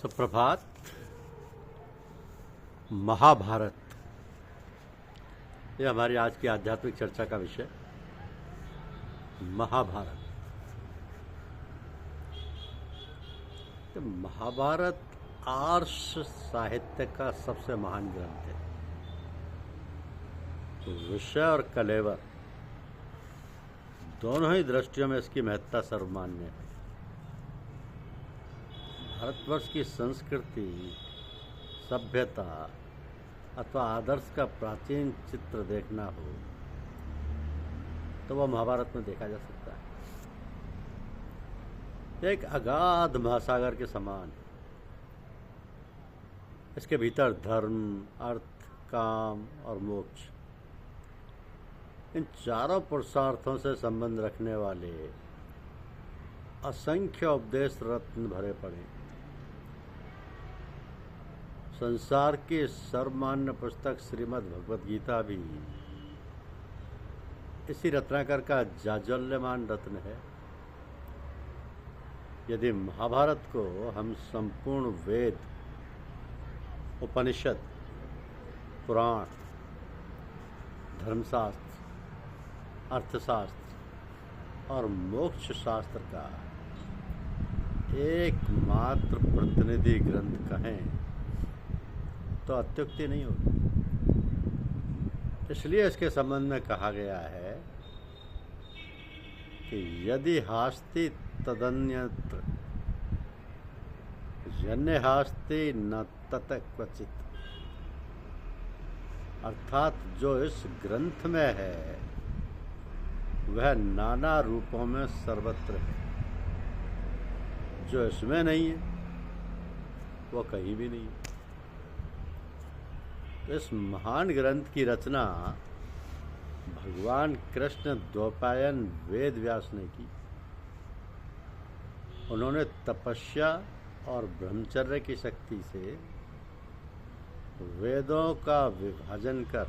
सुप्रभात। महाभारत यह हमारी आज की आध्यात्मिक चर्चा का विषय। महाभारत तो महाभारत आर्ष साहित्य का सबसे महान ग्रंथ है। विषय और कलेवर दोनों ही दृष्टियों में इसकी महत्ता सर्वमान्य है। भारतवर्ष की संस्कृति, सभ्यता अथवा आदर्श का प्राचीन चित्र देखना हो तो वह महाभारत में देखा जा सकता है। एक अगाध महासागर के समान इसके भीतर धर्म, अर्थ, काम और मोक्ष इन चारों पुरुषार्थों से संबंध रखने वाले असंख्य उपदेश रत्न भरे पड़े। संसार की सर्वमान्य पुस्तक श्रीमद् भगवद गीता भी इसी रत्नाकर का जाज्वल्यमान रत्न है। यदि महाभारत को हम संपूर्ण वेद, उपनिषद, पुराण, धर्मशास्त्र, अर्थशास्त्र और मोक्ष शास्त्र का एकमात्र प्रतिनिधि ग्रंथ कहें तो अत्युक्ति नहीं होगी। इसलिए इसके संबंध में कहा गया है कि यदि हास्ति तदन्यत्र जन्य हास्ति न तत क्वचित, अर्थात जो इस ग्रंथ में है वह नाना रूपों में सर्वत्र है। जो इसमें नहीं है वो कहीं भी नहीं है। इस महान ग्रंथ की रचना भगवान कृष्ण द्वैपायन वेद व्यास ने की। उन्होंने तपस्या और ब्रह्मचर्य की शक्ति से वेदों का विभाजन कर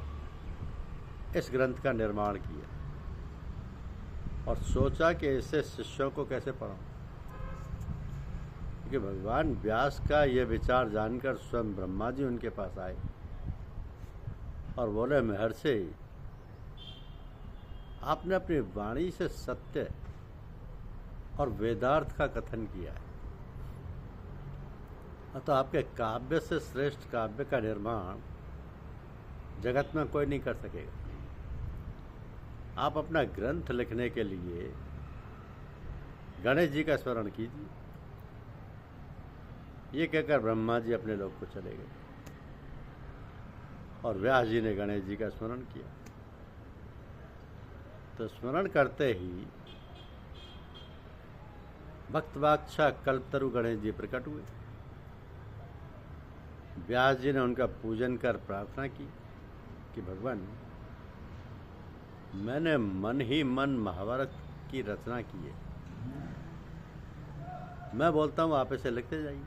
इस ग्रंथ का निर्माण किया और सोचा कि इसे शिष्यों को कैसे पढ़ाऊं। क्योंकि भगवान व्यास का यह विचार जानकर स्वयं ब्रह्मा जी उनके पास आए और बोले, महर्षि, आपने अपनी वाणी से सत्य और वेदार्थ का कथन किया है, अतः आपके काव्य से श्रेष्ठ काव्य का निर्माण जगत में कोई नहीं कर सकेगा। आप अपना ग्रंथ लिखने के लिए गणेश जी का स्मरण कीजिए। ये कहकर ब्रह्मा जी अपने लोक को चले गए और व्यास जी ने गणेश जी का स्मरण किया। तो स्मरण करते ही भक्तवाक्षा कल्पतरु गणेश जी प्रकट हुए। व्यास जी ने उनका पूजन कर प्रार्थना की कि भगवान, मैंने मन ही मन महाभारत की रचना की है। मैं बोलता हूं आप इसे लिखते जाइए।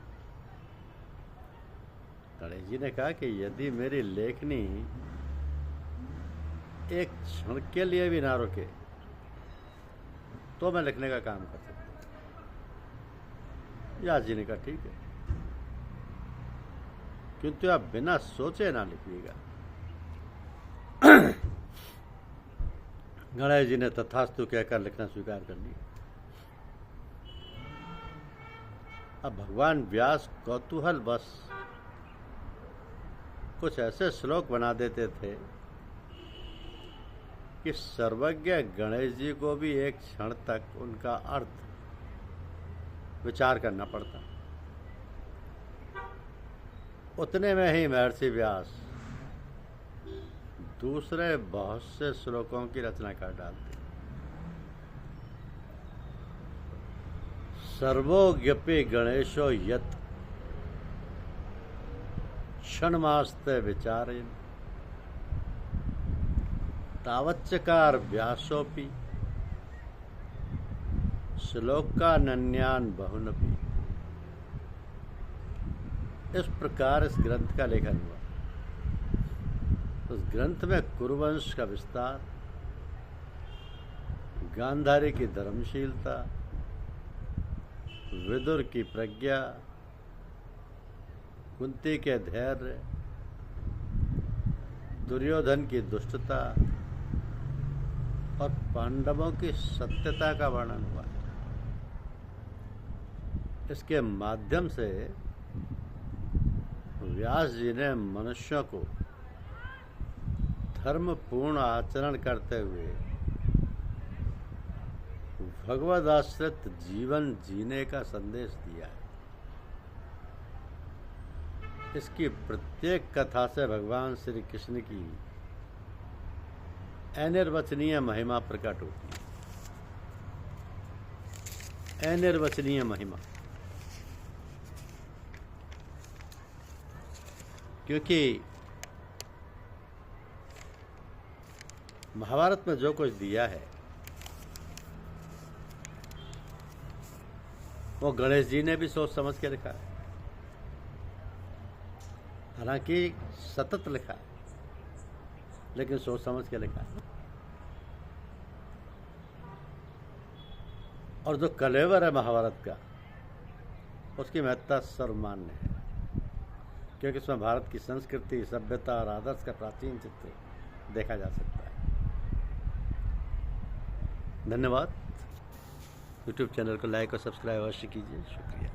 गणेश जी ने कहा कि यदि मेरी लेखनी एक क्षण के लिए भी ना रुके तो मैं लिखने का काम कर सकता हूं। व्यास जी ने कहा ठीक है, किंतु आप बिना सोचे ना लिखिएगा। गणेश जी ने तथास्तु कहकर लिखना स्वीकार कर लिया। अब भगवान व्यास कौतूहल बस कुछ ऐसे श्लोक बना देते थे कि सर्वज्ञ गणेश जी को भी एक क्षण तक उनका अर्थ विचार करना पड़ता। उतने में ही महर्षि व्यास दूसरे बहुत से श्लोकों की रचना कर डालते। सर्वोज्ञपि गणेशो यत् क्षणमास्ते विचारेन तावच्चकार व्यासोपि श्लोकानन्यान बहुनपि। इस प्रकार इस ग्रंथ का लेखन हुआ। उस ग्रंथ में कुरुवंश का विस्तार, गांधारी की धर्मशीलता, विदुर की प्रज्ञा, कुंती के धैर्य, दुर्योधन की दुष्टता और पांडवों की सत्यता का वर्णन हुआ है। इसके माध्यम से व्यास जी ने मनुष्यों को धर्मपूर्ण आचरण करते हुए भगवद आश्रित जीवन जीने का संदेश दिया है। इसकी प्रत्येक कथा से भगवान श्री कृष्ण की अनिर्वचनीय महिमा प्रकट होती है। अनिर्वचनीय महिमा, क्योंकि महाभारत में जो कुछ दिया है वो गणेश जी ने भी सोच समझ के लिखा है। हालांकि सतत लिखा है, लेकिन सोच समझ के लिखा है। और जो कलेवर है महाभारत का, उसकी महत्ता सर्वमान्य है, क्योंकि इसमें भारत की संस्कृति, सभ्यता और आदर्श का प्राचीन चित्र देखा जा सकता है। धन्यवाद। यूट्यूब चैनल को लाइक और सब्सक्राइब अवश्य कीजिए। शुक्रिया।